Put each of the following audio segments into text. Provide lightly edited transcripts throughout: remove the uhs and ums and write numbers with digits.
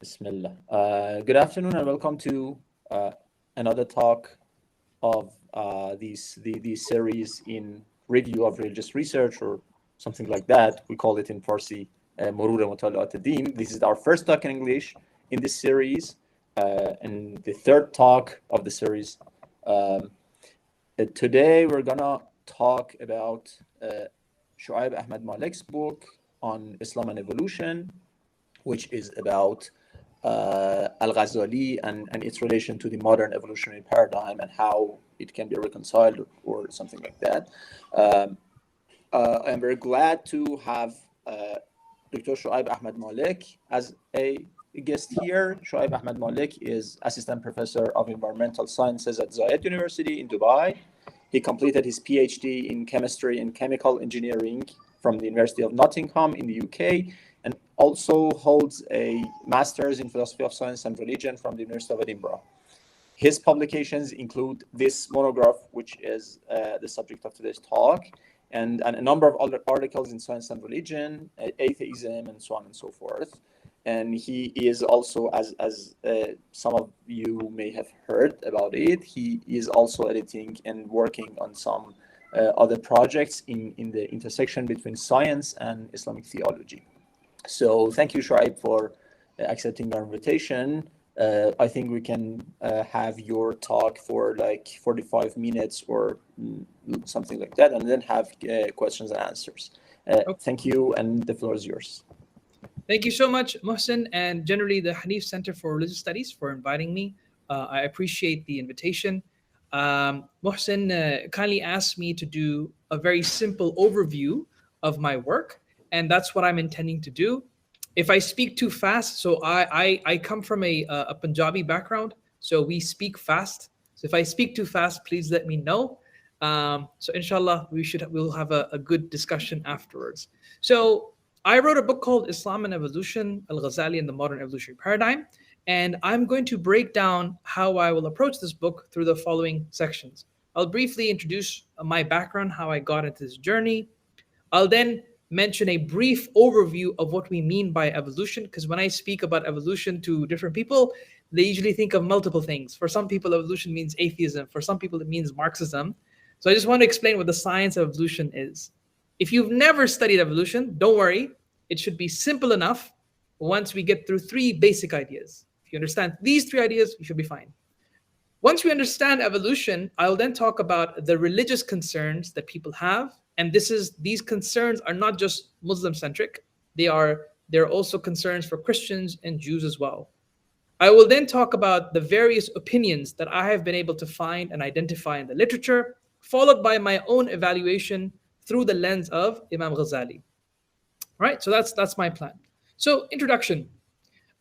Bismillah. Good afternoon and welcome to another talk of these series in review of religious research or something like that. We call it in Farsi مرور مطالعات. This is our first talk in English in this series and the third talk of the series. Today we're gonna talk about Shoaib Ahmed Malik's book on Islam and evolution, which is about Al-Ghazālī and its relation to the modern evolutionary paradigm and how it can be reconciled or something like that. I'm very glad to have Dr. Shoaib Ahmed Malik as a guest here. Shoaib Ahmed Malik is Assistant Professor of Environmental Sciences at Zayed University in Dubai. He completed his PhD in Chemistry and Chemical Engineering from the University of Nottingham in the UK, and also holds a Master's in Philosophy of Science and Religion from the University of Edinburgh. His publications include this monograph, which is the subject of today's talk, and a number of other articles in Science and Religion, Atheism, and so on and so forth. And he is also, as some of you may have heard about it, he is also editing and working on some other projects in the intersection between science and Islamic theology. So thank you, Shoaib, for accepting our invitation. I think we can have your talk for like 45 minutes or something like that, and then have questions and answers. Okay. Thank you, and the floor is yours. Thank you so much, Mohsen, and generally the Hanif Center for Religious Studies for inviting me. I appreciate the invitation. Mohsen kindly asked me to do a very simple overview of my work, and that's what I'm intending to do. If I speak too fast, so I come from a Punjabi background, so we speak fast. So if I speak too fast, please let me know. So inshallah, we'll have a good discussion afterwards. So I wrote a book called Islam and Evolution, Al-Ghazālī and the Modern Evolutionary Paradigm, and I'm going to break down how I will approach this book through the following sections. I'll briefly introduce my background, how I got into this journey. I'll then mention a brief overview of what we mean by evolution, because when I speak about evolution to different people, they usually think of multiple things. For some people, evolution means atheism. For some people, it means Marxism. So I just want to explain what the science of evolution is. If you've never studied evolution, don't worry. It should be simple enough once we get through three basic ideas. If you understand these three ideas, you should be fine. Once we understand evolution, I'll then talk about the religious concerns that people have. And these concerns are not just Muslim-centric. They're also concerns for Christians and Jews as well. I will then talk about the various opinions that I have been able to find and identify in the literature, followed by my own evaluation through the lens of Imam Ghazālī. Right, so that's my plan. So introduction.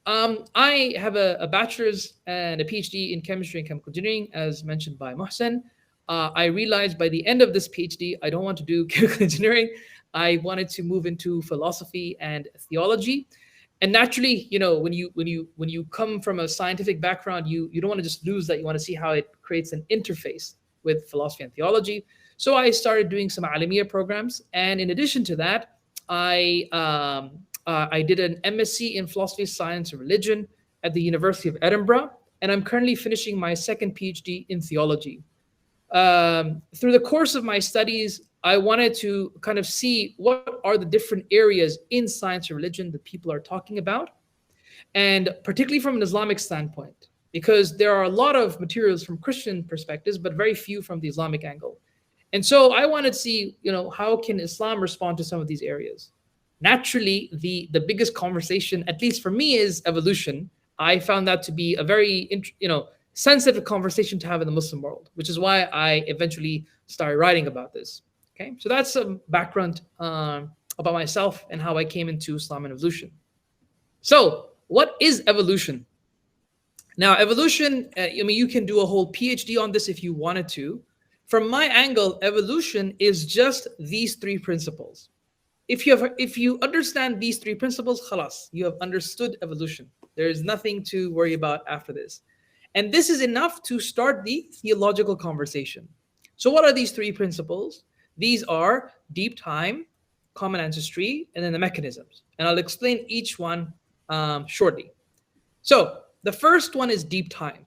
I have a bachelor's and a PhD in chemistry and chemical engineering, as mentioned by Mohsen. I realized by the end of this PhD, I don't want to do chemical engineering. I wanted to move into philosophy and theology. And naturally, you know, when you come from a scientific background, you don't want to just lose that. You want to see how it creates an interface with philosophy and theology. So I started doing some Alamiya programs, and in addition to that, I did an MSc in philosophy, science, and religion at the University of Edinburgh, and I'm currently finishing my second PhD in theology. Through the course of my studies, I wanted to kind of see what are the different areas in science and religion that people are talking about, and particularly from an Islamic standpoint, because there are a lot of materials from Christian perspectives, but very few from the Islamic angle. And so I wanted to see, you know, how can Islam respond to some of these areas? Naturally, the biggest conversation, at least for me, is evolution. I found that to be a very, sensitive conversation to have in the Muslim world, which is why I eventually started writing about this. Okay, so that's some background about myself and how I came into Islam and evolution. So what is evolution? Now, evolution, you can do a whole PhD on this if you wanted to. From my angle, evolution is just these three principles. If you understand these three principles, khalas, you have understood evolution. There is nothing to worry about after this. And this is enough to start the theological conversation. So what are these three principles? These are deep time, common ancestry, and then the mechanisms. And I'll explain each one shortly. So the first one is deep time.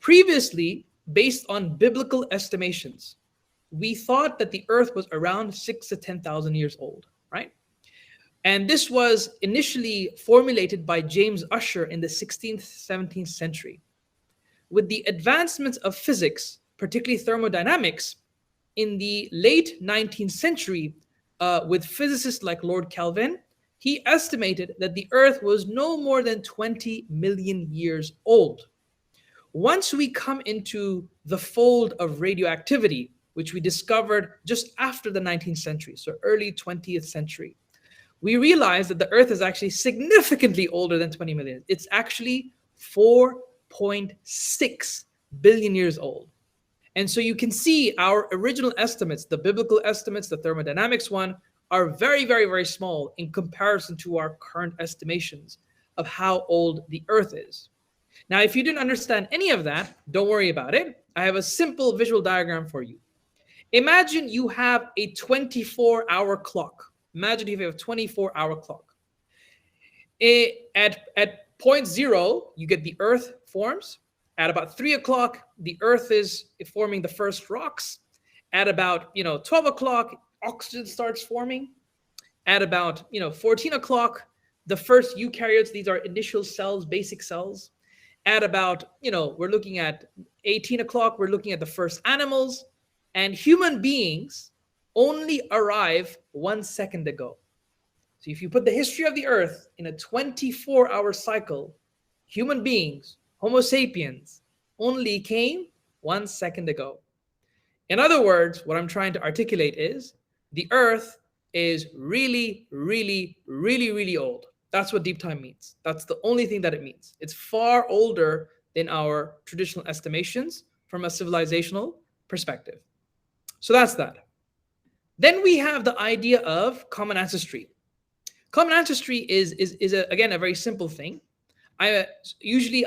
Previously, based on biblical estimations, we thought that the Earth was around 6,000 to 10,000 years old, right? And this was initially formulated by James Ussher in the 16th, 17th century. With the advancements of physics, particularly thermodynamics, in the late 19th century, with physicists like Lord Kelvin, he estimated that the Earth was no more than 20 million years old. Once we come into the fold of radioactivity, which we discovered just after the 19th century, so early 20th century, we realized that the Earth is actually significantly older than 20 million. It's actually 4.6 billion years old. And so you can see our original estimates, the biblical estimates, the thermodynamics one, are very, very, very small in comparison to our current estimations of how old the Earth is. Now, if you didn't understand any of that, don't worry about it. I have a simple visual diagram for you. Imagine you have a 24-hour clock. Imagine if you have a 24-hour clock. At point zero, you get the Earth forms. At about 3 o'clock, the Earth is forming the first rocks. At about 12 o'clock, oxygen starts forming. At about 14 o'clock, the first eukaryotes, these are initial cells, basic cells. At about we're looking at 18 o'clock, we're looking at the first animals, and human beings only arrive 1 second ago. So if you put the history of the Earth in a 24-hour cycle, human beings, Homo sapiens, only came 1 second ago. In other words, what I'm trying to articulate is the Earth is really, really, really, really old. That's what deep time means. That's the only thing that it means. It's far older than our traditional estimations from a civilizational perspective. So that's that. Then we have the idea of common ancestry. Common ancestry is again, a very simple thing. I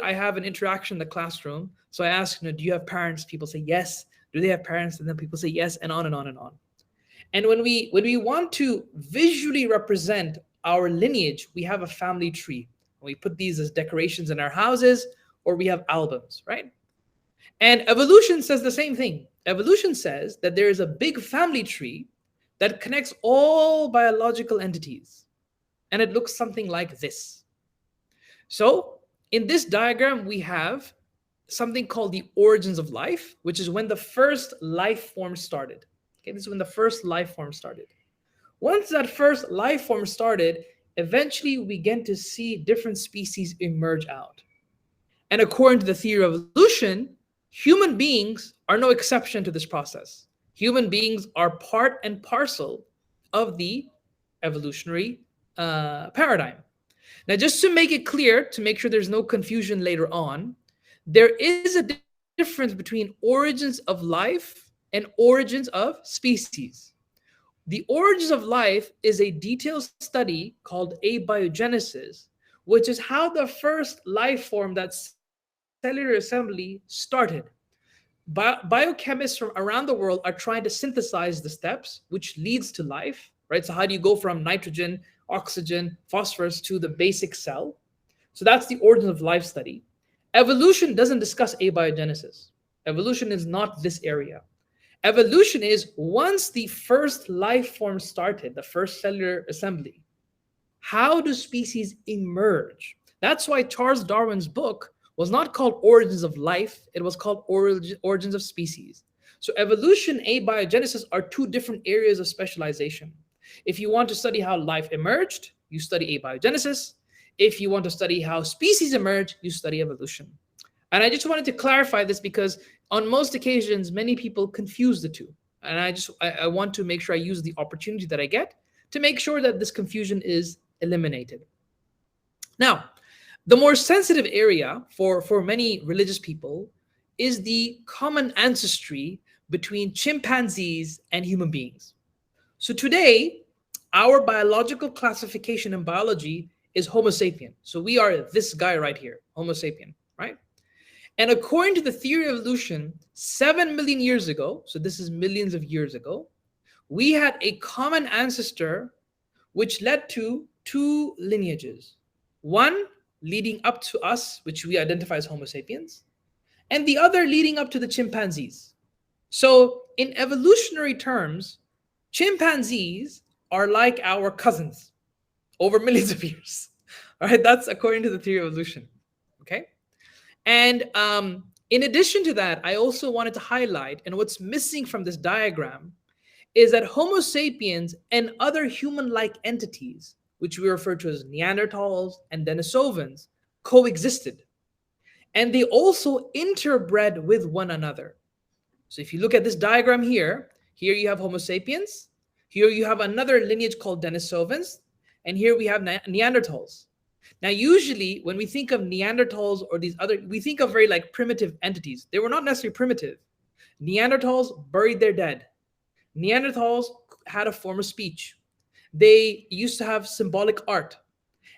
have an interaction in the classroom. So I ask, do you have parents? People say yes. Do they have parents? And then people say yes, and on and on and on. And when we want to visually represent our lineage, we have a family tree. We put these as decorations in our houses, or we have albums, right? And evolution says the same thing. Evolution says that there is a big family tree that connects all biological entities. And it looks something like this. So in this diagram, we have something called the origins of life, which is when the first life form started. Okay, this is when the first life form started. Once that first life form started, eventually we begin to see different species emerge out. And according to the theory of evolution, human beings are no exception to this process. Human beings are part and parcel of the evolutionary paradigm. Now, just to make it clear, to make sure there's no confusion later on, there is a difference between origins of life and origins of species. The origins of life is a detailed study called abiogenesis, which is how the first life form, that cellular assembly, started. Biochemists from around the world are trying to synthesize the steps, which leads to life, right? So how do you go from nitrogen, oxygen, phosphorus to the basic cell? So that's the origin of life study. Evolution doesn't discuss abiogenesis. Evolution is not this area. Evolution is once the first life form started, the first cellular assembly, how do species emerge? That's why Charles Darwin's book was not called Origins of Life. It was called Origins of Species. So evolution, abiogenesis are two different areas of specialization. If you want to study how life emerged, you study abiogenesis. If you want to study how species emerge, you study evolution. And I just wanted to clarify this because on most occasions, many people confuse the two. And I want to make sure I use the opportunity that I get to make sure that this confusion is eliminated. Now, the more sensitive area for many religious people is the common ancestry between chimpanzees and human beings. So today, our biological classification in biology is Homo sapien. So we are this guy right here, Homo sapien, right? And according to the theory of evolution, 7 million years ago, so this is millions of years ago, we had a common ancestor which led to two lineages. One leading up to us, which we identify as Homo sapiens, and the other leading up to the chimpanzees. So in evolutionary terms, chimpanzees are like our cousins over millions of years. All right, that's according to the theory of evolution. Okay. And in addition to that, I also wanted to highlight, and what's missing from this diagram is that Homo sapiens and other human-like entities, which we refer to as Neanderthals and Denisovans, coexisted. And they also interbred with one another. So if you look at this diagram here you have Homo sapiens, here you have another lineage called Denisovans, and here we have Neanderthals. Now, usually when we think of Neanderthals or these other, we think of very like primitive entities. They were not necessarily primitive. Neanderthals buried their dead. Neanderthals had a form of speech. They used to have symbolic art.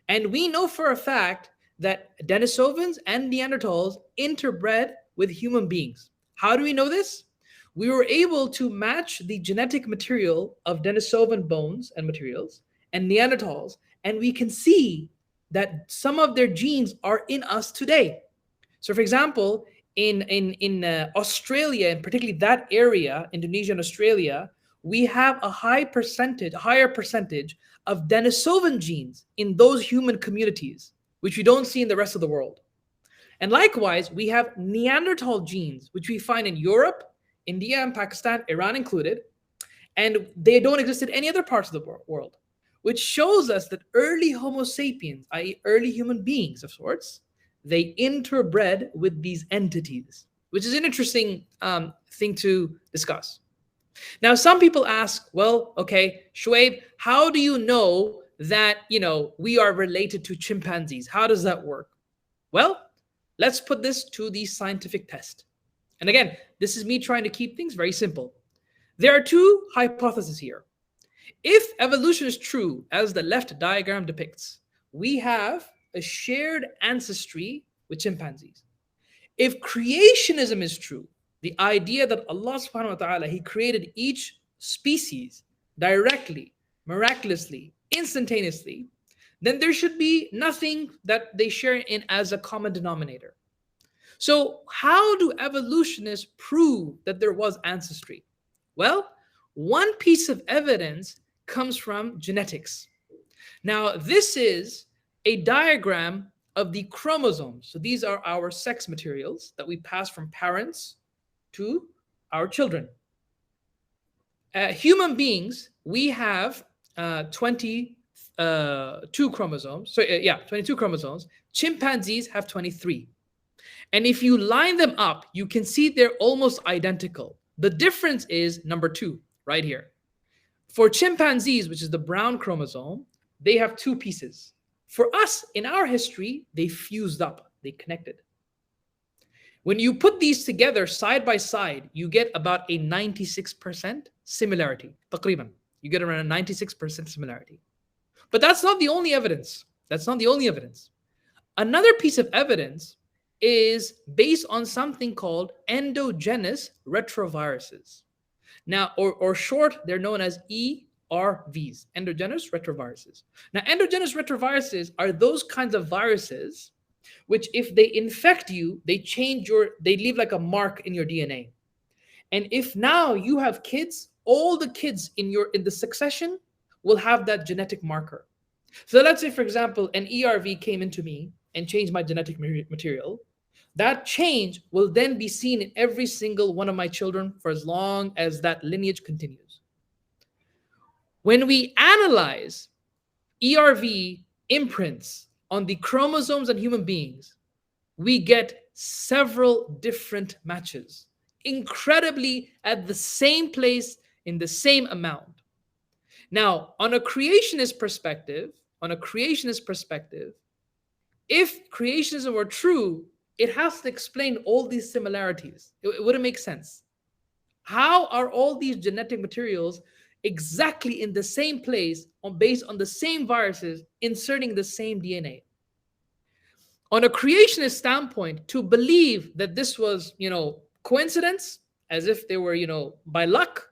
And we know for a fact that Denisovans and Neanderthals interbred with human beings. How do we know this? We were able to match the genetic material of Denisovan bones and materials and Neanderthals, and we can see that some of their genes are in us today. So for example, in Australia, and particularly that area, Indonesia and Australia, we have a higher percentage of Denisovan genes in those human communities, which we don't see in the rest of the world. And likewise, we have Neanderthal genes, which we find in Europe, India and Pakistan, Iran included, and they don't exist in any other parts of the world, which shows us that early Homo sapiens, i.e. early human beings of sorts, they interbred with these entities, which is an interesting thing to discuss. Now, some people ask, well, okay, Shoaib, how do you know that, we are related to chimpanzees? How does that work? Well, let's put this to the scientific test. And again, this is me trying to keep things very simple. There are two hypotheses here. If evolution is true, as the left diagram depicts, we have a shared ancestry with chimpanzees. If creationism is true, the idea that Allah subhanahu wa ta'ala, He created each species directly, miraculously, instantaneously, then there should be nothing that they share in as a common denominator. So how do evolutionists prove that there was ancestry? Well, one piece of evidence comes from genetics. Now, this is a diagram of the chromosomes. So these are our sex materials that we pass from parents to our children. Human beings, we have 22 chromosomes. So 22 chromosomes. Chimpanzees have 23. And if you line them up, you can see they're almost identical. The difference is number 2, right here. For chimpanzees, which is the brown chromosome, they have 2 pieces. For us, in our history, they fused up, they connected. When you put these together side by side, you get about a 96% similarity. Taqriban. You get around a 96% similarity. But that's not the only evidence. That's not the only evidence. Another piece of evidence is based on something called endogenous retroviruses. Now, or short, they're known as ERVs, endogenous retroviruses. Now, endogenous retroviruses are those kinds of viruses which, if they infect you, they leave like a mark in your DNA. And if now you have kids, all the kids in the succession will have that genetic marker. So let's say, for example, an ERV came into me and changed my genetic material. That change will then be seen in every single one of my children for as long as that lineage continues. When we analyze ERV imprints on the chromosomes of human beings, we get several different matches, incredibly at the same place in the same amount. Now, on a creationist perspective, if creationism were true, it has to explain all these similarities. It wouldn't make sense. How are all these genetic materials exactly in the same place based on the same viruses inserting the same DNA? On a creationist standpoint, to believe that this was, coincidence, as if they were, by luck,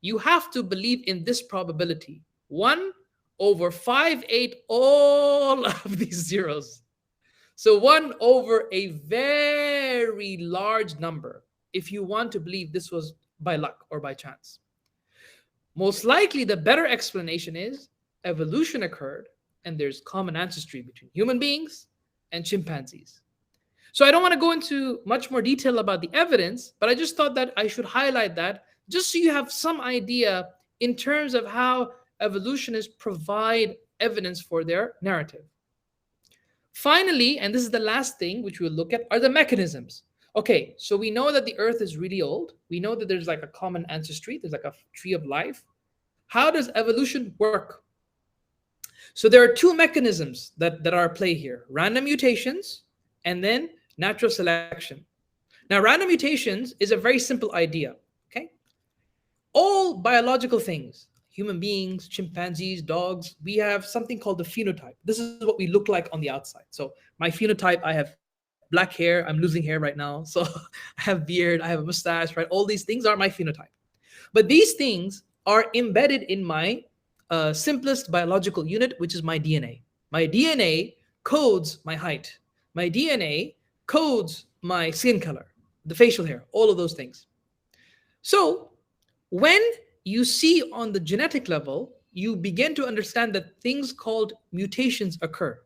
you have to believe in this probability. 1/5/8, all of these zeros. So 1 over a very large number, if you want to believe this was by luck or by chance. Most likely, the better explanation is evolution occurred and there's common ancestry between human beings and chimpanzees. So I don't want to go into much more detail about the evidence, but I just thought that I should highlight that just so you have some idea in terms of how evolutionists provide evidence for their narrative. Finally, and this is the last thing which we'll look at, are the mechanisms. Okay, so we know that the earth is really old. We know that there's like a common ancestry. There's like a tree of life. How does evolution work? So there are 2 mechanisms that are at play here: random mutations and then natural selection. Now, random mutations is a very simple idea, okay? All biological things, human beings, chimpanzees, dogs, we have something called the phenotype. This is what we look like on the outside. So my phenotype, I have black hair. I'm losing hair right now. So I have beard, I have a mustache, right? All these things are my phenotype. But these things are embedded in my simplest biological unit, which is my DNA. My DNA codes my height. My DNA codes my skin color, the facial hair, all of those things. So when you see on the genetic level, you begin to understand that things called mutations occur.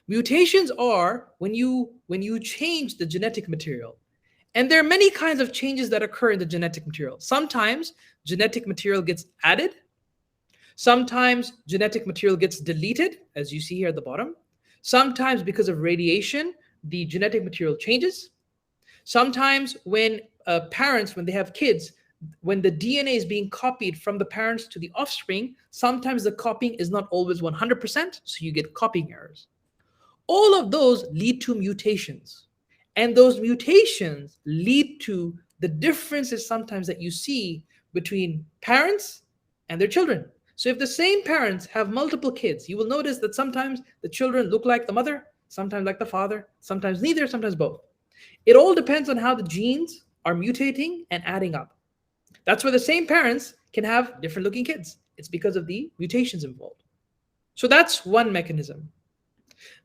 Mutations are when you change the genetic material. And there are many kinds of changes that occur in the genetic material. Sometimes genetic material gets added. Sometimes genetic material gets deleted, as you see here at the bottom. Sometimes because of radiation, the genetic material changes. Sometimes when parents, when they have kids, when the DNA is being copied from the parents to the offspring, sometimes the copying is not always 100%, so you get copying errors. All of those lead to mutations. And those mutations lead to the differences sometimes that you see between parents and their children. So if the same parents have multiple kids, you will notice that sometimes the children look like the mother, sometimes like the father, sometimes neither, sometimes both. It all depends on how the genes are mutating and adding up. That's where the same parents can have different looking kids. It's because of the mutations involved. So that's one mechanism.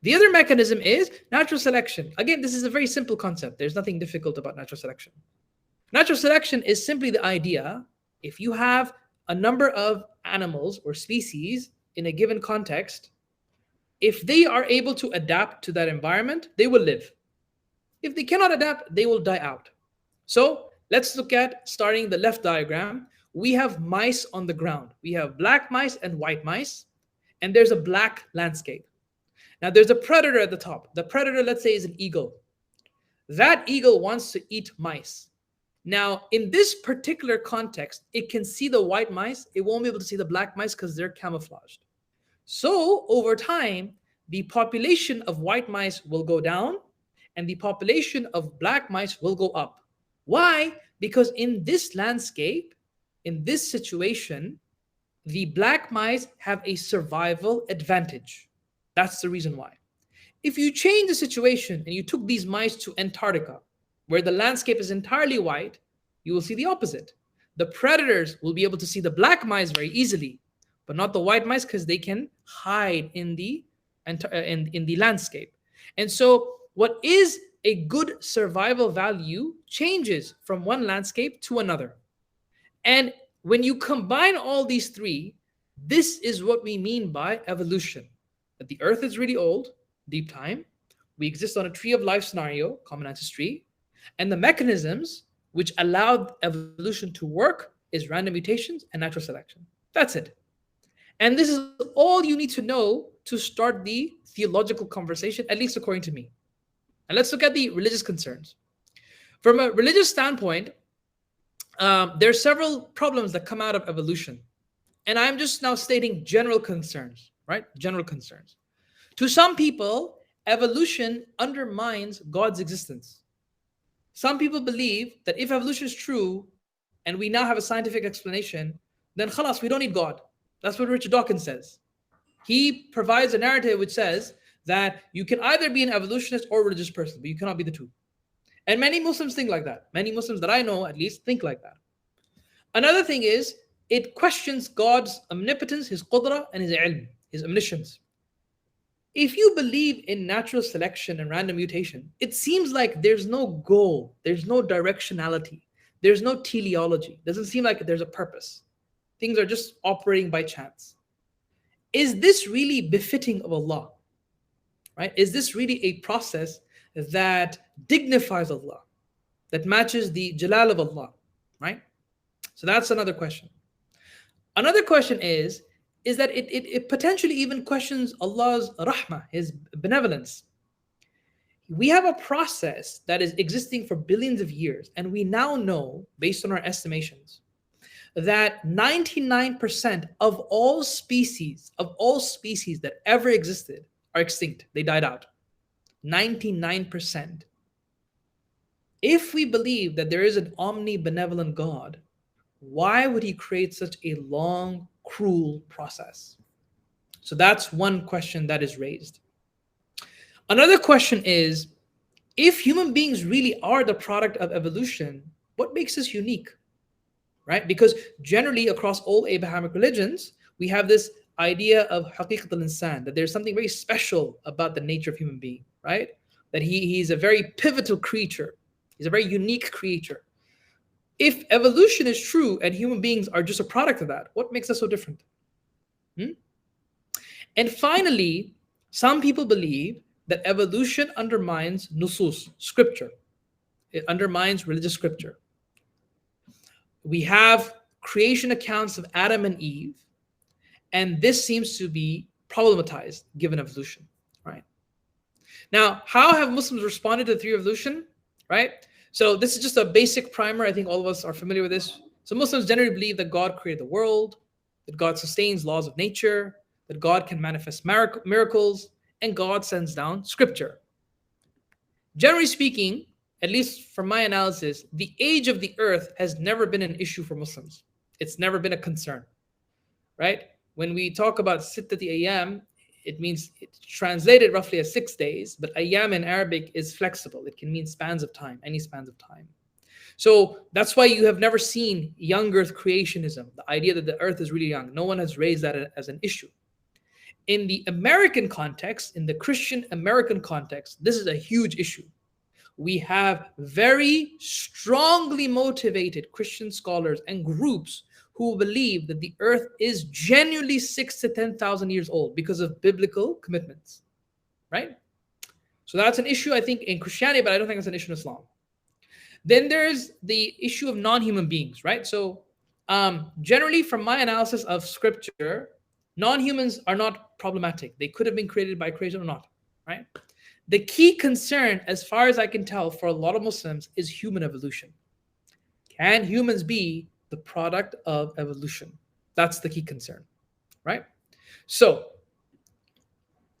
The other mechanism is natural selection. Again, this is a very simple concept. There's nothing difficult about natural selection. Natural selection is simply the idea, if you have a number of animals or species in a given context, if they are able to adapt to that environment, they will live. If they cannot adapt, they will die out. So let's look at, starting the left diagram, we have mice on the ground. We have black mice and white mice, and there's a black landscape. Now there's a predator at the top. The predator, let's say, is an eagle. That eagle wants to eat mice. Now, in this particular context, it can see the white mice. It won't be able to see the black mice because they're camouflaged. So over time, the population of white mice will go down and the population of black mice will go up. Why? Because in this landscape, in this situation, the black mice have a survival advantage. That's the reason why. If you change the situation and you took these mice to Antarctica, where the landscape is entirely white, you will see the opposite. The predators will be able to see the black mice very easily, but not the white mice because they can hide in the landscape. And so what is a good survival value changes from one landscape to another. And when you combine all these three, this is what we mean by evolution. That the earth is really old, deep time. We exist on a tree of life scenario, common ancestry. And the mechanisms which allowed evolution to work is random mutations and natural selection. That's it. And this is all you need to know to start the theological conversation, at least according to me. And let's look at the religious concerns. From a religious standpoint, there are several problems that come out of evolution. And I'm just now stating general concerns, right? General concerns. To some people, evolution undermines God's existence. Some people believe that if evolution is true and we now have a scientific explanation, then khalas, we don't need God. That's what Richard Dawkins says. He provides a narrative which says that you can either be an evolutionist or a religious person, but you cannot be the two. And many Muslims think like that. Many Muslims that I know at least think like that. Another thing is, it questions God's omnipotence, his qudra, and his ilm, his omniscience. if you believe in natural selection and random mutation, it seems like there's no goal, there's no directionality, there's no teleology. Doesn't seem like there's a purpose. Things are just operating by chance. Is this really befitting of Allah? Right? Is this really a process that dignifies Allah, that matches the jalal of Allah? Right? So that's another question. Another question is that it potentially even questions Allah's rahmah, His benevolence. We have a process that is existing for billions of years, and we now know, based on our estimations, that 99% of all species that ever existed are extinct. They died out. 99%. If we believe that there is an omnibenevolent God, why would He create such a long, cruel process? So that's one question that is raised. Another question is, if human beings really are the product of evolution, what makes us unique? Right? Because generally across all Abrahamic religions, we have this idea of haqiqat al-insan, that there's something very special about the nature of human being, right? That he's a very pivotal creature. He's a very unique creature. If evolution is true and human beings are just a product of that, what makes us so different? And finally, some people believe that evolution undermines nusus, scripture. It undermines religious scripture. We have creation accounts of Adam and Eve, and this seems to be problematized given evolution, right? Now, how have Muslims responded to the theory of evolution, right? So this is just a basic primer. I think all of us are familiar with this. So Muslims generally believe that God created the world, that God sustains laws of nature, that God can manifest miracles, and God sends down scripture. Generally speaking, at least from my analysis, the age of the earth has never been an issue for Muslims. It's never been a concern, right? When we talk about sittati ayyam, it means it's translated roughly as 6 days, but ayyam in Arabic is flexible. It can mean spans of time, any spans of time. So that's why you have never seen young earth creationism, the idea that the earth is really young. No one has raised that as an issue. In the American context, in the Christian American context, this is a huge issue. We have very strongly motivated Christian scholars and groups who believe that the earth is genuinely 6,000 to 10,000 years old because of biblical commitments, right? So that's an issue, I think, in Christianity, but I don't think it's an issue in Islam. Then there's the issue of non-human beings, right? So generally, from my analysis of scripture, non-humans are not problematic. They could have been created by creation or not, right? The key concern, as far as I can tell, for a lot of Muslims is human evolution. Can humans be the product of evolution? That's the key concern, right? So,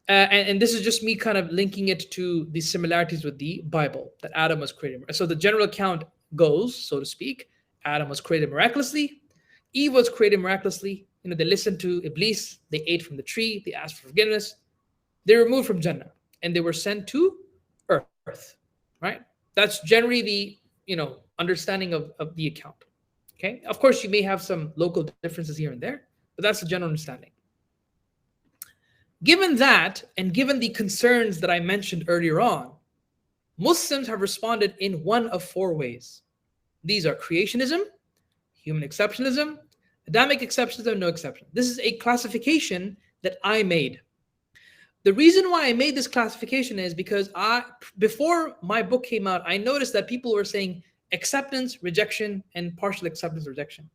and this is just me kind of linking it to the similarities with the Bible, that Adam was created. So the general account goes, so to speak, Adam was created miraculously, Eve was created miraculously. You know, they listened to Iblis, they ate from the tree, they asked for forgiveness, they were removed from Jannah, and they were sent to earth, right? That's generally the, understanding of the account. Okay, of course, you may have some local differences here and there, but that's the general understanding. Given that, and given the concerns that I mentioned earlier on, Muslims have responded in one of 4 ways. These are creationism, human exceptionalism, Adamic exceptionalism, no exception. This is a classification that I made. The reason why I made this classification is because before my book came out, I noticed that people were saying acceptance, rejection, and partial acceptance, rejection.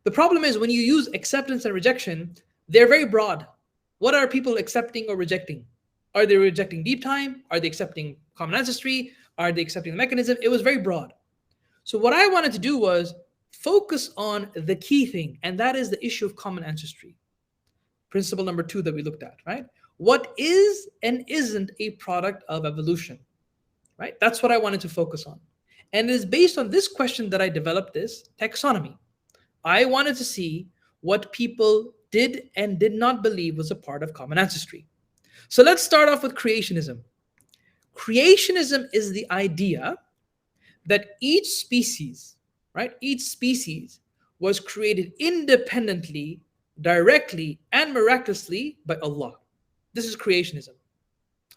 The problem is when you use acceptance and rejection, they're very broad. What are people accepting or rejecting? Are they rejecting deep time? Are they accepting common ancestry? Are they accepting the mechanism? It was very broad. So what I wanted to do was focus on the key thing, and that is the issue of common ancestry. Principle number 2 that we looked at, right? What is and isn't a product of evolution, right? That's what I wanted to focus on. And it is based on this question that I developed this taxonomy. I wanted to see what people did and did not believe was a part of common ancestry. So let's start off with creationism. Creationism is the idea that each species, right? Each species was created independently, directly, and miraculously by Allah. This is creationism.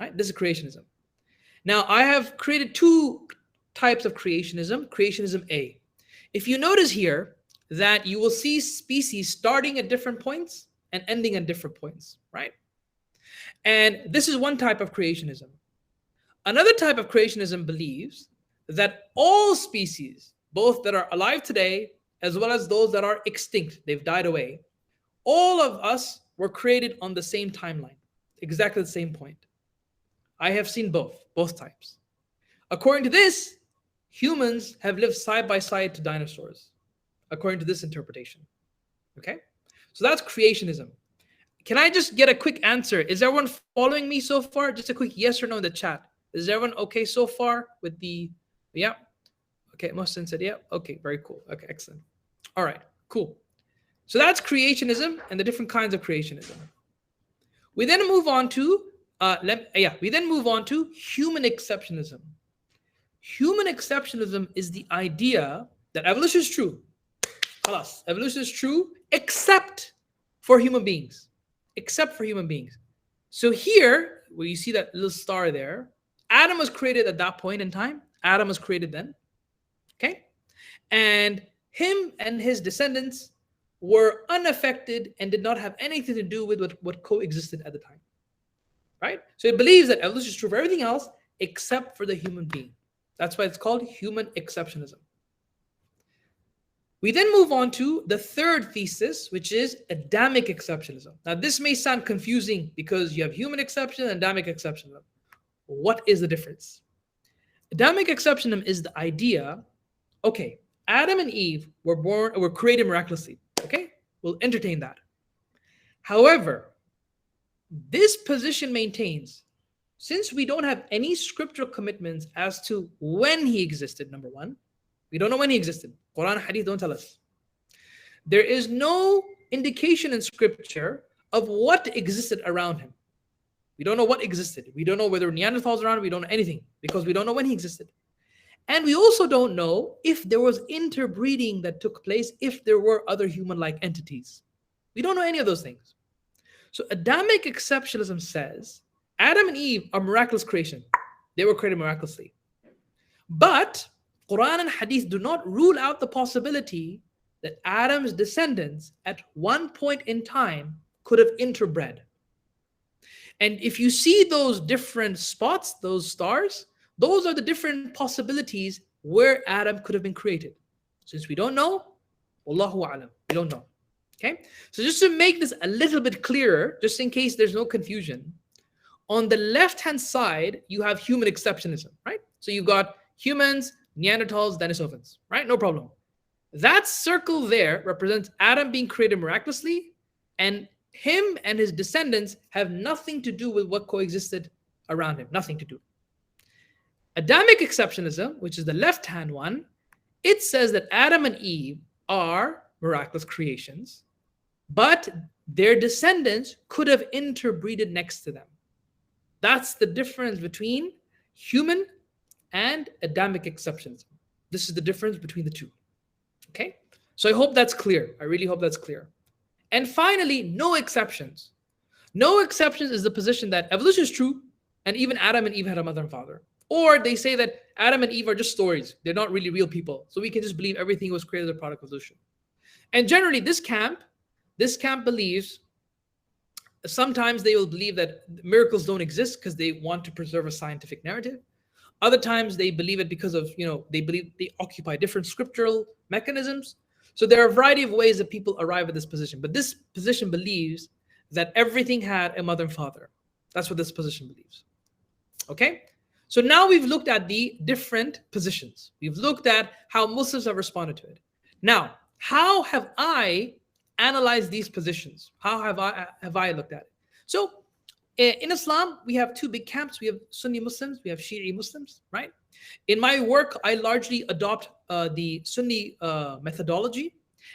Right? This is creationism. Now, I have created two types of creationism. Creationism A. If you notice here that you will see species starting at different points and ending at different points, right? And this is one type of creationism. Another type of creationism believes that all species, both that are alive today as well as those that are extinct, they've died away, all of us were created on the same timeline, exactly the same point. I have seen both types. According to this, humans have lived side by side to dinosaurs, according to this interpretation. Okay? So that's creationism. Can I just get a quick answer? Is everyone following me so far? Just a quick yes or no in the chat. Is everyone okay so far with the, yeah? Okay, Mohsen said, yeah. Okay, very cool. Okay, excellent. All right, cool. So that's creationism and the different kinds of creationism. We then move on to, human exceptionism. Human exceptionism is the idea that evolution is true. Khalas, evolution is true except for human beings. Except for human beings. So here, where you see that little star there, Adam was created at that point in time. Adam was created then. Okay? And him and his descendants were unaffected and did not have anything to do with what coexisted at the time. Right? So it believes that evolution is true for everything else except for the human being. That's why it's called human exceptionism. We then move on to the third thesis, which is Adamic exceptionism. Now, this may sound confusing because you have human exception and Adamic exceptionism. What is the difference? Adamic exceptionism is the idea, okay, Adam and Eve were created miraculously. Okay, we'll entertain that. However, this position maintains, since we don't have any scriptural commitments as to when he existed, number one, we don't know when he existed. Quran and Hadith don't tell us. There is no indication in scripture of what existed around him. We don't know what existed. We don't know whether Neanderthals around him. We don't know anything because we don't know when he existed. And we also don't know if there was interbreeding that took place, if there were other human-like entities. We don't know any of those things. So Adamic exceptionalism says Adam and Eve are miraculous creation. They were created miraculously. But Quran and Hadith do not rule out the possibility that Adam's descendants at one point in time could have interbred. And if you see those different spots, those stars, those are the different possibilities where Adam could have been created. Since we don't know, Wallahu a'lam, we don't know. Okay? So just to make this a little bit clearer, just in case there's no confusion, on the left-hand side, you have human exceptionism, right? So you've got humans, Neanderthals, Denisovans, right? No problem. That circle there represents Adam being created miraculously, and him and his descendants have nothing to do with what coexisted around him, nothing to do. Adamic exceptionism, which is the left-hand one, it says that Adam and Eve are miraculous creations, but their descendants could have interbreeded next to them. That's the difference between human and Adamic exceptionism. This is the difference between the two. Okay? So I hope that's clear. I really hope that's clear. And finally, no exceptions. No exceptions is the position that evolution is true, and even Adam and Eve had a mother and father. Or they say that Adam and Eve are just stories. They're not really real people. So we can just believe everything was created as a product of evolution. And generally, this camp believes, sometimes they will believe that miracles don't exist because they want to preserve a scientific narrative. Other times they believe it because of, they believe they occupy different scriptural mechanisms. So there are a variety of ways that people arrive at this position. But this position believes that everything had a mother and father. That's what this position believes. Okay? So now we've looked at the different positions. We've looked at how Muslims have responded to it. Now, how have I analyzed these positions? How have I looked at it? So in Islam, we have two big camps. We have Sunni Muslims, we have Shi'i Muslims, right? In my work, I largely adopt the Sunni methodology.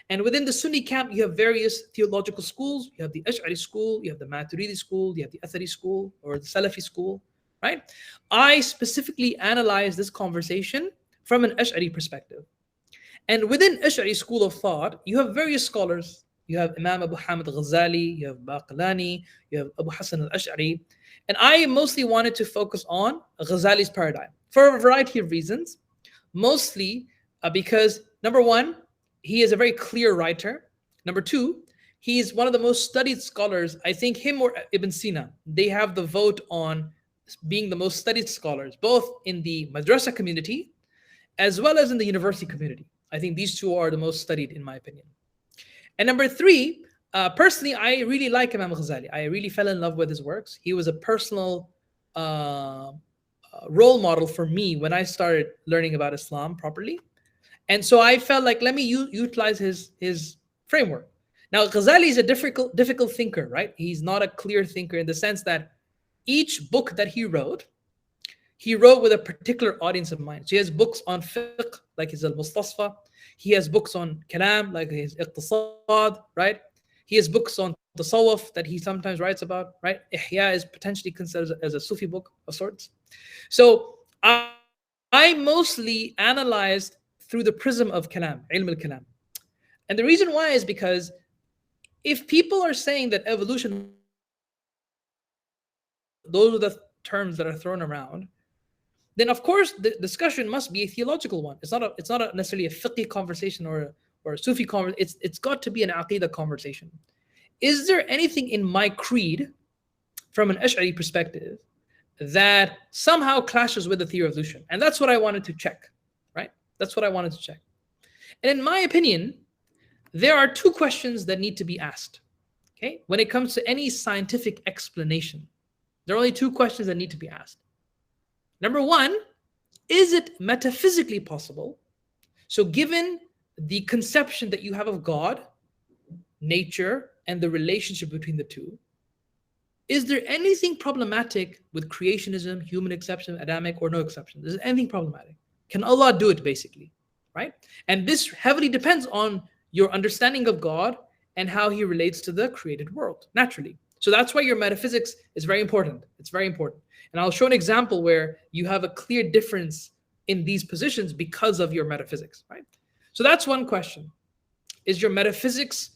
And within the Sunni camp, you have various theological schools. You have the Ash'ari school, you have the Maturidi school, you have the Athari school, or the Salafi school, right? I specifically analyze this conversation from an Ash'ari perspective. And within Ash'ari school of thought, you have various scholars. you have Imam Abu Hamid Ghazali, you have Baqlani, you have Abu Hassan al-Ash'ari. And I mostly wanted to focus on Ghazali's paradigm for a variety of reasons. Mostly because, number one, he is a very clear writer. Number two, he is one of the most studied scholars. I think him or Ibn Sina, they have the vote on being the most studied scholars, both in the madrasa community as well as in the university community. I think these two are the most studied, in my opinion. And number three, personally, I really like Imam Ghazali. I really fell in love with his works. He was a personal role model for me when I started learning about Islam properly. And so I felt like, let me utilize his framework. Now, Ghazali is a difficult thinker, right? He's not a clear thinker in the sense that each book that he wrote with a particular audience in mind. So he has books on fiqh, like his Al-Mustasfa. He has books on kalam, like his Iqtisad, right? He has books on tasawwuf that he sometimes writes about, right? Ihya is potentially considered as a Sufi book of sorts. So I mostly analyzed through the prism of kalam, ilm al-kalam. And the reason why is because if people are saying that evolution, those are the terms that are thrown around, then of course the discussion must be a theological one. It's not necessarily a fiqh conversation or a Sufi conversation. It's got to be an aqidah conversation. Is there anything in my creed, from an Ash'ari perspective, that somehow clashes with the theory of evolution? And that's what I wanted to check, right? That's what I wanted to check. And in my opinion, there are two questions that need to be asked. Okay, when it comes to any scientific explanation, there are only two questions that need to be asked. Number one, is it metaphysically possible? So given the conception that you have of God, nature, and the relationship between the two, is there anything problematic with creationism, human exception, Adamic, or no exception? Is there anything problematic? Can Allah do it, basically, right? And this heavily depends on your understanding of God and how he relates to the created world, naturally. So that's why your metaphysics is very important. It's very important. And I'll show an example where you have a clear difference in these positions because of your metaphysics, right? So that's one question. Is your metaphysics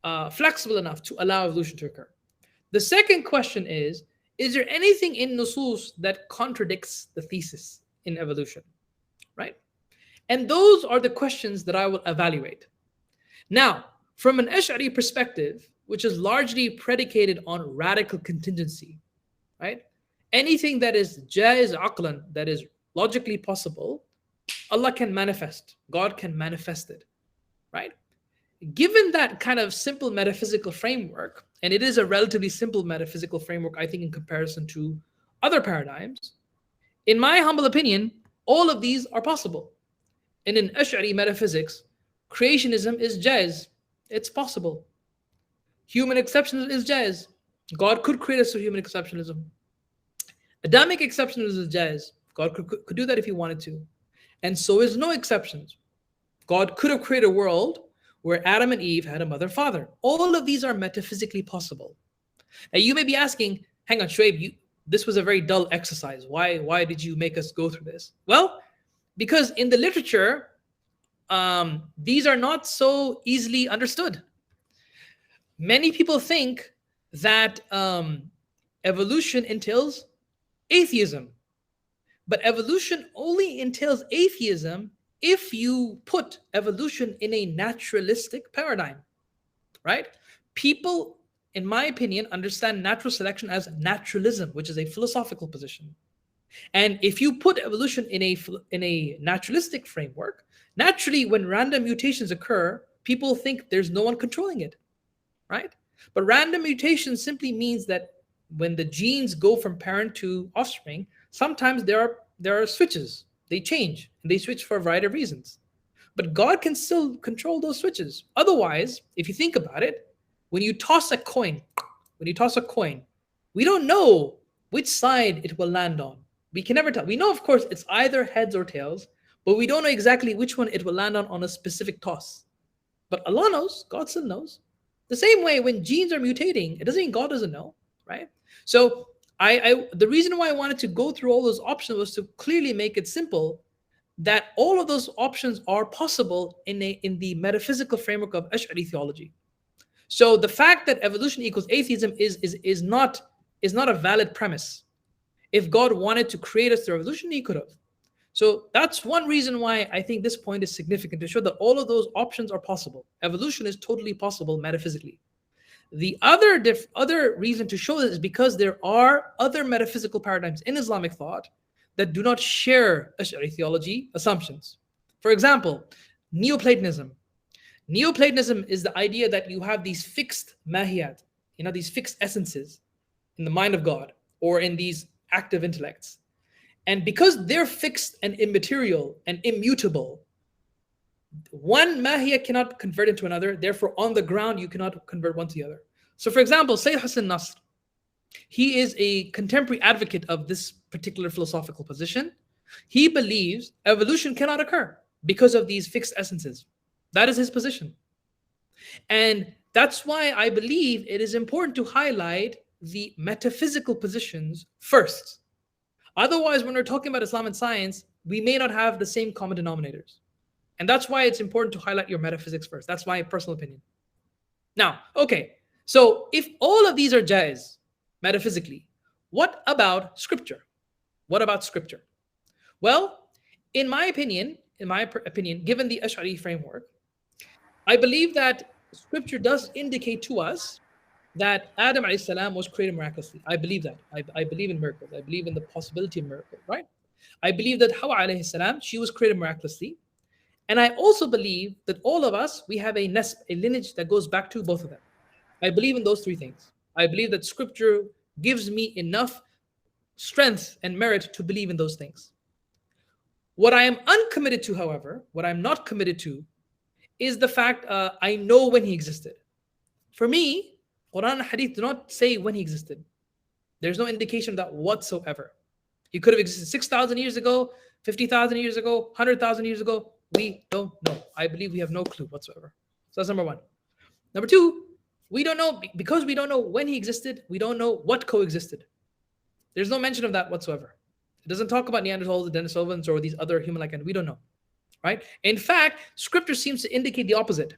flexible enough to allow evolution to occur? The second question is there anything in nusus that contradicts the thesis in evolution, right? And those are the questions that I will evaluate. Now, from an Ash'ari perspective, which is largely predicated on radical contingency, right? Anything that is jaiz aqlan, that is logically possible, Allah can manifest. God can manifest it, right? Given that kind of simple metaphysical framework, and it is a relatively simple metaphysical framework, I think, in comparison to other paradigms, in my humble opinion, all of these are possible. And in Ash'ari metaphysics, creationism is jaiz. It's possible. Human exceptionalism is jaiz. God could create us through human exceptionalism. Adamic exceptionalism is jaiz. God could do that if he wanted to. And so is no exceptions. God could have created a world where Adam and Eve had a mother and father. All of these are metaphysically possible. Now you may be asking, hang on, Shoaib, this was a very dull exercise. Why did you make us go through this? Well, because in the literature, these are not so easily understood. Many people think that evolution entails atheism. But evolution only entails atheism if you put evolution in a naturalistic paradigm, right? People, in my opinion, understand natural selection as naturalism, which is a philosophical position. And if you put evolution in a naturalistic framework, naturally, when random mutations occur, people think there's no one controlling it, right? But random mutation simply means that when the genes go from parent to offspring, sometimes there are switches. They change, and they switch for a variety of reasons. But God can still control those switches. Otherwise, if you think about it, when you toss a coin, we don't know which side it will land on. We can never tell. We know, of course, it's either heads or tails, but we don't know exactly which one it will land on a specific toss. But Allah knows. God still knows. The same way, when genes are mutating, it doesn't mean God doesn't know, right? So the reason why I wanted to go through all those options was to clearly make it simple that all of those options are possible in the metaphysical framework of Ash'ari theology. So the fact that evolution equals atheism is not a valid premise. If God wanted to create us through evolution, he could have. So that's one reason why I think this point is significant, to show that all of those options are possible. Evolution is totally possible metaphysically. The other reason to show this is because there are other metaphysical paradigms in Islamic thought that do not share Ash'ari theology assumptions. For example, Neoplatonism. Neoplatonism is the idea that you have these fixed mahiyat, these fixed essences in the mind of God or in these active intellects. And because they're fixed and immaterial and immutable, one mahiyat cannot convert into another. Therefore, on the ground, you cannot convert one to the other. So, for example, Sayyid Hassan Nasr, he is a contemporary advocate of this particular philosophical position. He believes evolution cannot occur because of these fixed essences. That is his position. And that's why I believe it is important to highlight the metaphysical positions first. Otherwise, when we're talking about Islam and science, we may not have the same common denominators. And that's why it's important to highlight your metaphysics first. That's my personal opinion. Now, okay, so if all of these are jaiz, metaphysically, what about scripture? What about scripture? Well, in my opinion, given the Ash'ari framework, I believe that scripture does indicate to us that Adam alayhi salam was created miraculously. I believe that. I believe in miracles. I believe in the possibility of miracles, right? I believe that Hawa alayhi salam, she was created miraculously. And I also believe that all of us, we have a lineage that goes back to both of them. I believe in those three things. I believe that scripture gives me enough strength and merit to believe in those things. What I am uncommitted to, however, what I'm not committed to, is the fact I know when he existed. For me, Quran and Hadith do not say when he existed. There's no indication of that whatsoever. He could have existed 6,000 years ago, 50,000 years ago, 100,000 years ago. We don't know. I believe we have no clue whatsoever. So that's number one. Number two, we don't know, because we don't know when he existed, we don't know what coexisted. There's no mention of that whatsoever. It doesn't talk about Neanderthals, Denisovans, or these other human-like entities. We don't know, right? In fact, scripture seems to indicate the opposite.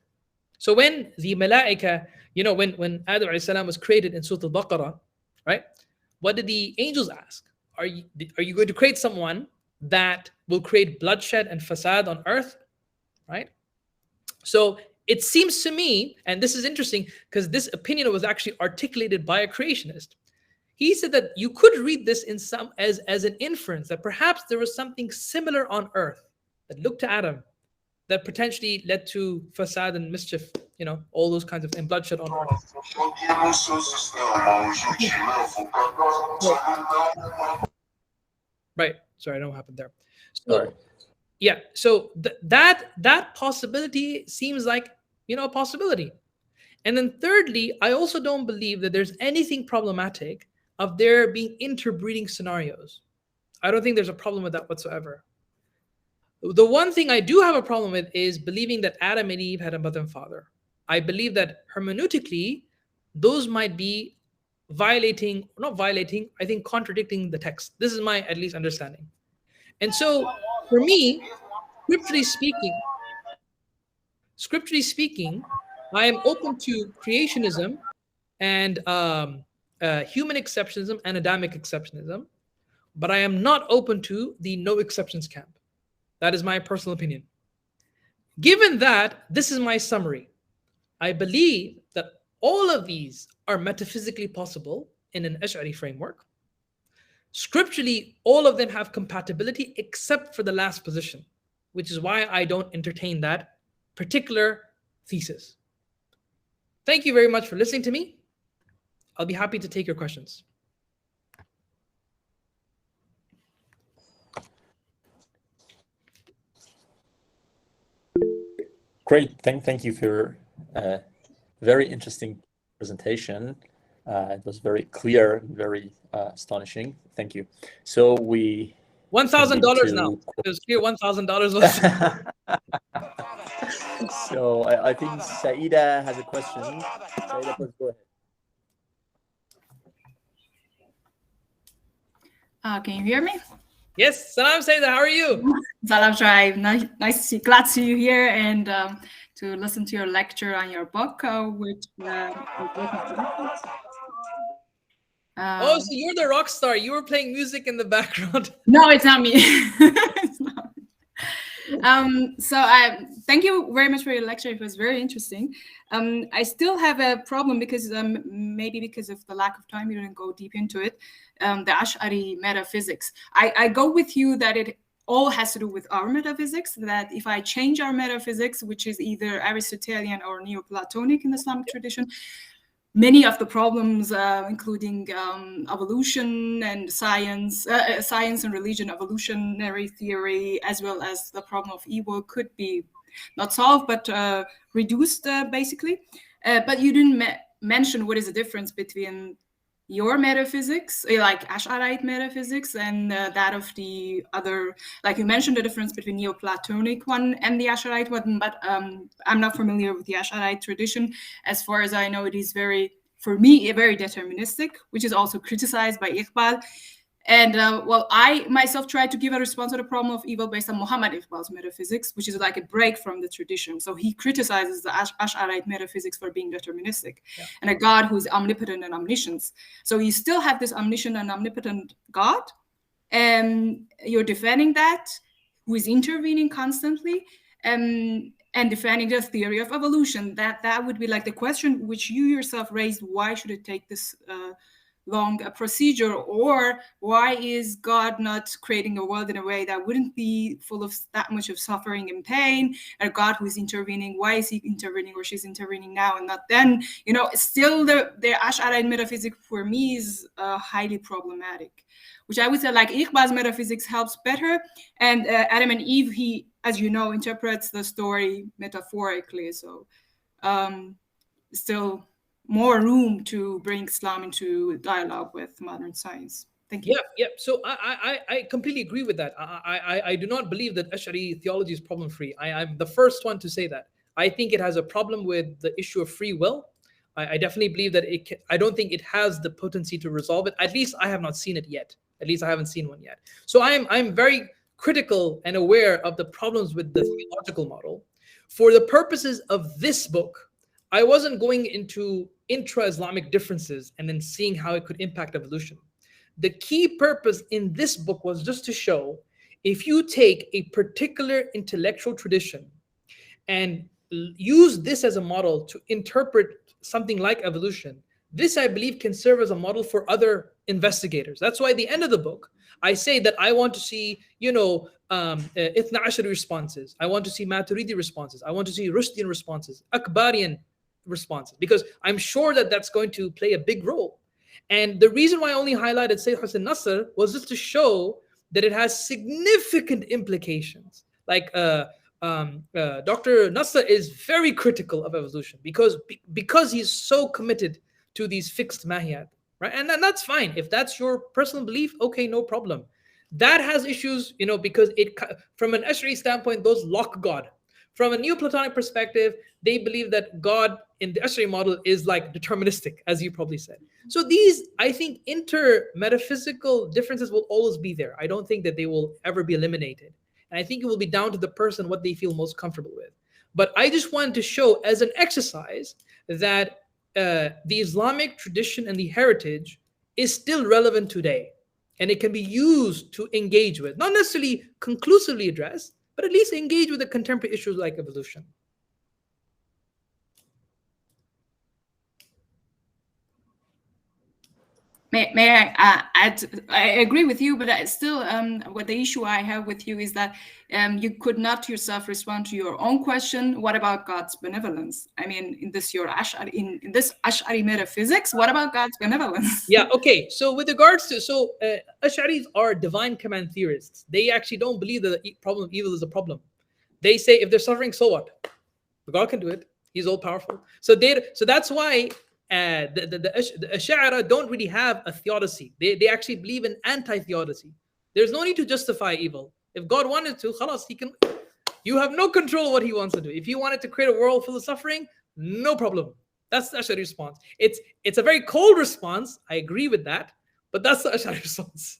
So when the malaika, when Adam alayhi salam was created in Surah Al-Baqarah, right? What did the angels ask? Are you going to create someone that will create bloodshed and fasad on earth, right? So it seems to me, and this is interesting because this opinion was actually articulated by a creationist. He said that you could read this in some as an inference that perhaps there was something similar on earth that looked to Adam that potentially led to fasad and mischief, all those kinds of and bloodshed on earth. Right. Sorry, I don't know what happened there. So, yeah. So that possibility seems like a possibility. And then thirdly, I also don't believe that there's anything problematic of there being interbreeding scenarios. I don't think there's a problem with that whatsoever. The one thing I do have a problem with is believing that Adam and Eve had a mother and father. I believe that hermeneutically, those might be I think contradicting the text. This is my at least understanding. And so for me, scripturally speaking, I am open to creationism and human exceptionism and Adamic exceptionism, but I am not open to the no exceptions camp. That is my personal opinion. Given that, this is my summary. I believe that all of these are metaphysically possible in an Ash'ari framework. Scripturally, all of them have compatibility except for the last position, which is why I don't entertain that particular thesis. Thank you very much for listening to me. I'll be happy to take your questions. Great. Thank you for a very interesting presentation. It was very clear, very astonishing. Thank you. So we $1,000 now. It was clear $1,000. So I think Saida has a question. Saida, please go ahead. Can you hear me? Yes, Salam Saida, how are you? Salam Shoaib, nice to see, glad to see you here, and to listen to your lecture on your book, which oh, so you're the rock star. You were playing music in the background. No, it's not me. It's not. So thank you very much for your lecture. It was very interesting. I still have a problem because maybe because of the lack of time, you didn't go deep into it. The Ash'ari metaphysics. I go with you that it all has to do with our metaphysics, that if I change our metaphysics, which is either Aristotelian or Neoplatonic in the Islamic tradition, many of the problems, including evolution and science and religion, evolutionary theory, as well as the problem of evil, could be not solved, but reduced, basically. But you didn't mention what is the difference between your metaphysics, like Ash'arite metaphysics, and that of the other, like you mentioned the difference between Neoplatonic one and the Ash'arite one, but I'm not familiar with the Ash'arite tradition. As far as I know, it is for me, very deterministic, which is also criticized by Iqbal. And well, I myself tried to give a response to the problem of evil based on Muhammad Iqbal's metaphysics, which is like a break from the tradition. So he criticizes the Ash'arite metaphysics for being deterministic, and a God who is omnipotent and omniscient. So you still have this omniscient and omnipotent God, and you're defending that, who is intervening constantly, and defending the theory of evolution. That would be like the question which you yourself raised: why should it take this long procedure, or why is God not creating a world in a way that wouldn't be full of that much of suffering and pain? And a God who is intervening, why is he intervening, or she's intervening now and not then? You know, still the Ash'arite metaphysics for me is highly problematic, which I would say like Iqbal's metaphysics helps better. And Adam and Eve, he, as you know, interprets the story metaphorically. So still more room to bring Islam into dialogue with modern science. Thank you. Yeah. So I completely agree with that. I do not believe that Ash'ari theology is problem-free. I'm the first one to say that. I think it has a problem with the issue of free will. I definitely believe that I don't think it has the potency to resolve it. At least I have not seen it yet. At least I haven't seen one yet. So I'm very critical and aware of the problems with the theological model. For the purposes of this book, I wasn't going into intra-Islamic differences and then seeing how it could impact evolution. The key purpose in this book was just to show, if you take a particular intellectual tradition and use this as a model to interpret something like evolution, this, I believe, can serve as a model for other investigators. That's why at the end of the book, I say that I want to see, Ithna Ashari responses. I want to see Maturidi responses. I want to see Rushdian responses, Akbarian responses, because I'm sure that that's going to play a big role. And the reason why I only highlighted Sayyid Hussein Nasr was just to show that it has significant implications. Like Dr. Nasr is very critical of evolution because he's so committed to these fixed mahiyat, right? And that's fine. If that's your personal belief, okay, no problem. That has issues, because it, from an Ash'ari standpoint, those lock God. From a Neoplatonic perspective, they believe that God in the Ash'ari model is like deterministic, as you probably said. So these, I think, inter-metaphysical differences will always be there. I don't think that they will ever be eliminated. And I think it will be down to the person what they feel most comfortable with. But I just wanted to show as an exercise that the Islamic tradition and the heritage is still relevant today. And it can be used to engage with, not necessarily conclusively address, but at least engage with the contemporary issues like evolution. May I add? I agree with you, but I still, what the issue I have with you is that you could not yourself respond to your own question. What about God's benevolence? I mean, in this Ash'ari metaphysics, what about God's benevolence? Yeah. Okay. So with regards to Ash'aris are divine command theorists. They actually don't believe that the problem of evil is a problem. They say if they're suffering, so what? God can do it. He's all powerful. So that's why. The Ash'ari don't really have a theodicy. They actually believe in anti-theodicy. There's no need to justify evil. If God wanted to, khalas, he can. You have no control what he wants to do. If he wanted to create a world full of suffering, no problem. That's the Ash'ari response. It's a very cold response. I agree with that, but that's the Ash'ari response.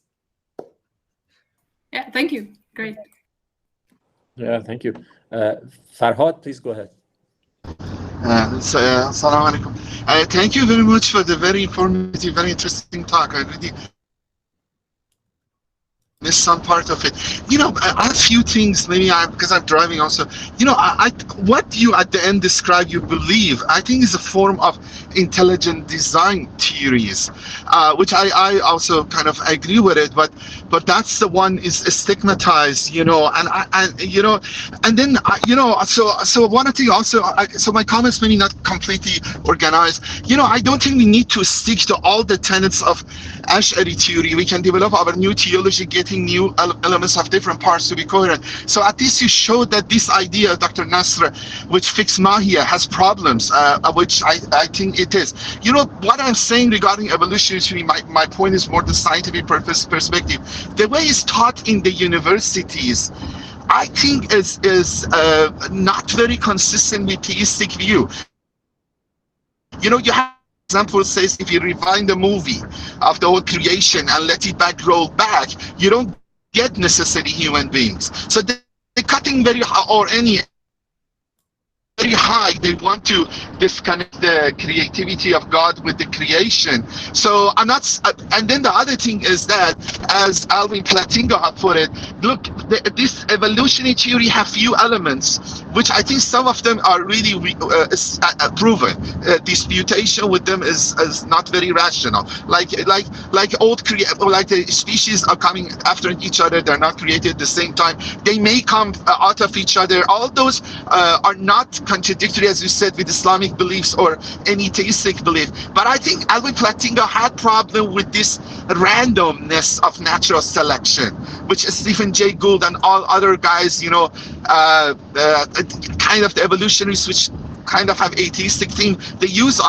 Yeah, thank you. Great. Yeah, thank you. Farhad, please go ahead. Assalamu alaikum. Thank you very much for the very informative, very interesting talk. I really missed some part of it. You know, a few things, maybe because I'm driving also. You know, what you at the end describe, you believe, I think is a form of intelligent design theories, which I also kind of agree with it, but that's the one is stigmatized, you know, and you know, and then you know, so one thing also, so my comments maybe not completely organized. You know, I don't think we need to stick to all the tenets of Ash'ari theory. We can develop our new theology, getting new elements of different parts to be coherent. So at least you showed that this idea, Dr. Nasr, which fixed Mahia, has problems, which I think it is. You know, what I'm saying regarding evolutionary theory, my point is more the scientific perspective. The way it's taught in the universities, I think is not very consistent with theistic view. You know, you have example says if you rewind the movie of the whole creation and let it roll back, you don't get necessarily human beings. So they're cutting very high, or any very high. They want to disconnect the creativity of God with the creation. So I'm not, and then the other thing is that, as Alvin Plantinga put it, look, this evolutionary theory have few elements, which I think some of them are really proven. Disputation with them is not very rational. Like old like the species are coming after each other. They're not created at the same time. They may come out of each other. All those are not contradictory, as you said, with Islamic beliefs or any theistic belief. But I think Alvin Plantinga had problem with this randomness of natural selection, which Stephen Jay Gould and all other guys, you know, kind of the evolutionists, which kind of have atheistic theme, they use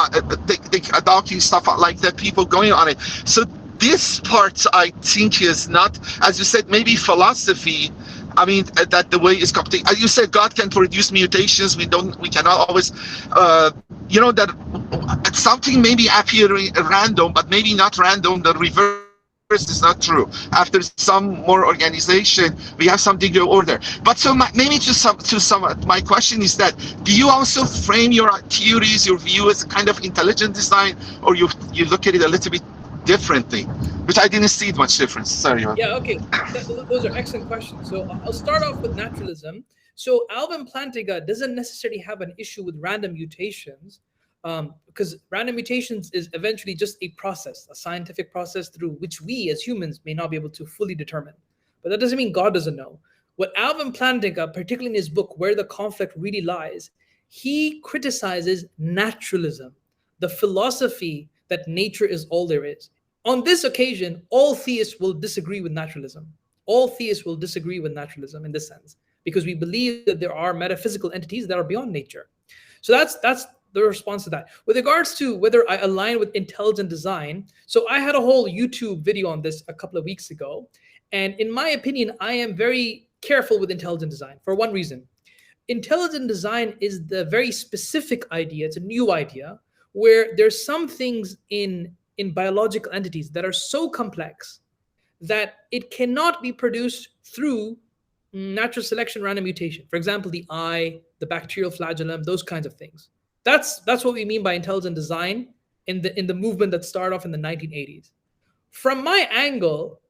they adopting stuff like that, people going on it. So this part, I think, is not, as you said, maybe philosophy. I mean, that the way is complicated. As you said, God can produce mutations. We cannot always, you know, that something maybe appearing random, but maybe not random. The reverse is not true. After some more organization, we have some degree of order. But so maybe to some, my question is that, do you also frame your theories, your view as a kind of intelligent design, or you look at it a little bit differently? Which I didn't see much difference. Sorry. Yeah, okay. Those are excellent questions. So I'll start off with naturalism. So Alvin Plantinga doesn't necessarily have an issue with random mutations, because random mutations is eventually just a process, a scientific process through which we as humans may not be able to fully determine. But that doesn't mean God doesn't know. What Alvin Plantinga, particularly in his book, Where the Conflict Really Lies, he criticizes naturalism, the philosophy that nature is all there is. On this occasion, all theists will disagree with naturalism. All theists will disagree with naturalism in this sense, because we believe that there are metaphysical entities that are beyond nature. So that's the response to that. With regards to whether I align with intelligent design, so I had a whole YouTube video on this a couple of weeks ago. And in my opinion, I am very careful with intelligent design for one reason. Intelligent design is the very specific idea. It's a new idea where there's some things in biological entities that are so complex that it cannot be produced through natural selection, random mutation. For example, the eye, the bacterial flagellum, those kinds of things. That's what we mean by intelligent design in the movement that started off in the 1980s. From my angle,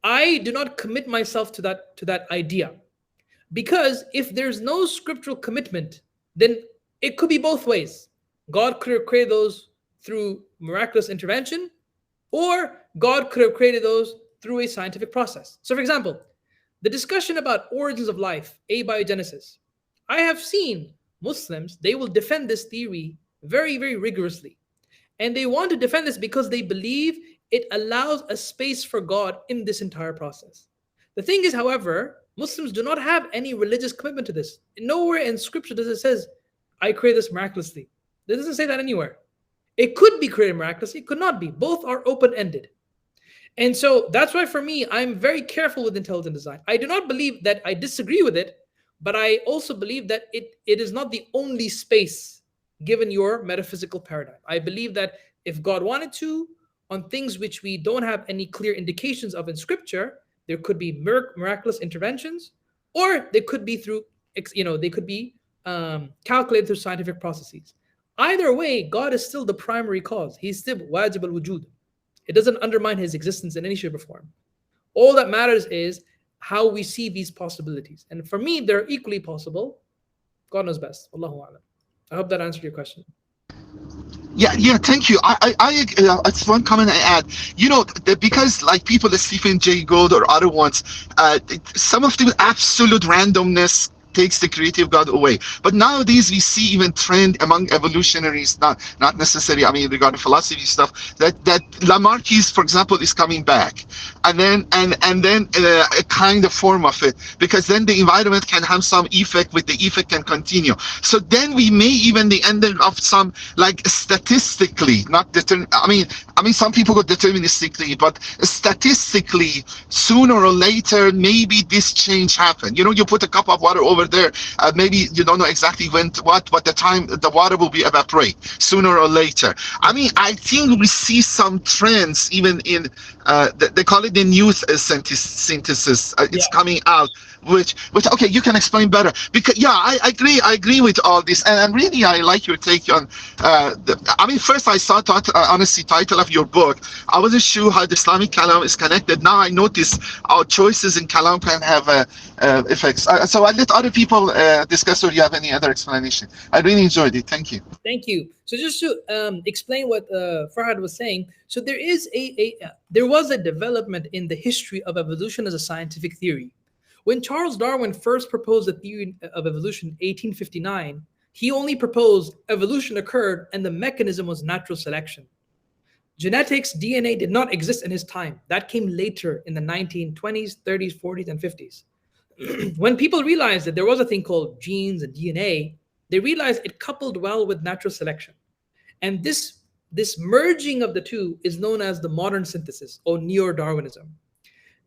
I do not commit myself to that idea, because if there's no scriptural commitment, then it could be both ways. God could have created those through miraculous intervention, or God could have created those through a scientific process. So for example, the discussion about origins of life, abiogenesis, I have seen Muslims, they will defend this theory very, very rigorously. And they want to defend this because they believe it allows a space for God in this entire process. The thing is, however, Muslims do not have any religious commitment to this. Nowhere in scripture does it say, I create this miraculously. It doesn't say that anywhere. It could be created miraculously, it could not be. Both are open-ended. And so that's why for me, I'm very careful with intelligent design. I do not believe that I disagree with it, but I also believe that it is not the only space given your metaphysical paradigm. I believe that if God wanted to, on things which we don't have any clear indications of in scripture, there could be miraculous interventions, or they could be through, they could be calculated through scientific processes. Either way, God is still the primary cause. He's still wajib al-wujud. It doesn't undermine his existence in any shape or form. All that matters is how we see these possibilities. And for me, they're equally possible. God knows best. Allahu a'lam. I hope that answered your question. Yeah, thank you. It's one comment I add. Because like people like Stephen Jay Gould or other ones, some of the absolute randomness takes the creative God away. But nowadays we see even trend among evolutionaries, not necessarily, I mean, regarding philosophy stuff, that Lamarck's, for example, is coming back, and then a kind of form of it, because then the environment can have some effect, with the effect can continue. So then we may even the ending of some, like, statistically, not I mean some people go deterministically, but statistically, sooner or later, maybe this change happen. You put a cup of water over there, maybe you don't know exactly what, but the time the water will be evaporate sooner or later. I mean, I think we see some trends even in they call it the new synthesis. It's coming out, which okay, you can explain better, because I agree with all this, and really I like your take on first I saw honestly title of your book, I wasn't sure how the Islamic kalam is connected. Now I notice our choices in kalam can have effects, so I let other people discuss, or you have any other explanation. I really enjoyed it. Thank you. Thank you. So just to explain what Farhad was saying, so there was a development in the history of evolution as a scientific theory. When Charles Darwin first proposed the theory of evolution in 1859, he only proposed evolution occurred and the mechanism was natural selection. Genetics, DNA did not exist in his time. That came later in the 1920s, 30s, 40s, and 50s. When people realized that there was a thing called genes and DNA, they realized it coupled well with natural selection. And this merging of the two is known as the modern synthesis, or neo-Darwinism.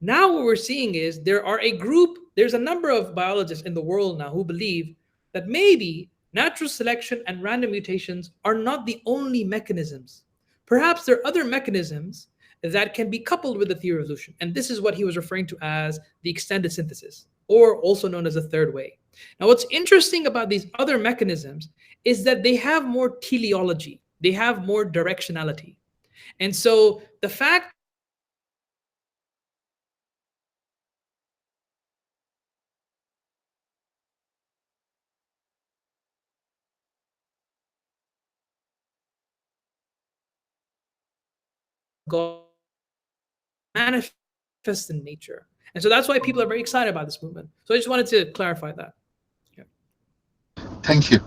Now what we're seeing is there's a number of biologists in the world now who believe that maybe natural selection and random mutations are not the only mechanisms. Perhaps there are other mechanisms that can be coupled with the theory of evolution. And this is what he was referring to as the extended synthesis, or also known as the third way. Now, what's interesting about these other mechanisms is that they have more teleology. They have more directionality. And so the fact God manifests in nature. And so that's why people are very excited about this movement. So I just wanted to clarify that. Yeah. Thank you.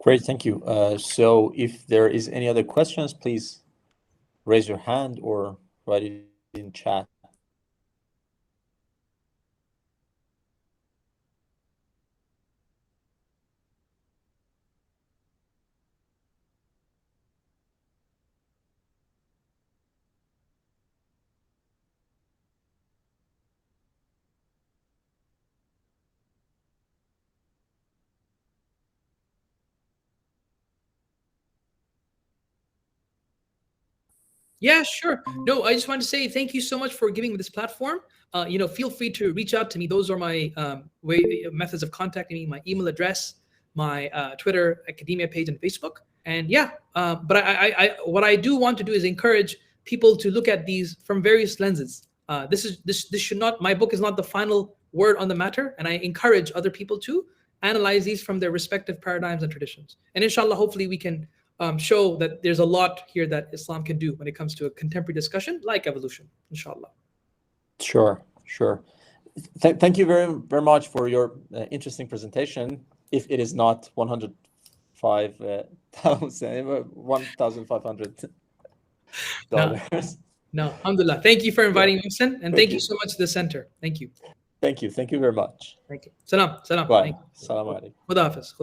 Great, thank you. So if there is any other questions, please raise your hand or write it in chat. Yeah, sure. No, I just wanted to say thank you so much for giving me this platform. Feel free to reach out to me. Those are my methods of contacting me, my email address, my Twitter, academia page, and Facebook. And but what I do want to do is encourage people to look at these from various lenses. This should not, my book is not the final word on the matter, and I encourage other people to analyze these from their respective paradigms and traditions. And inshallah, hopefully we can show that there's a lot here that Islam can do when it comes to a contemporary discussion like evolution, inshallah. Sure. Thank you very, very much for your interesting presentation. If it is not 1,500 dollars. No, alhamdulillah. Thank you for inviting me, and thank you so much to the center. Thank you. Thank you very much. Thank you. Salam. Bye. Salam alaikum. Khuda hafiz.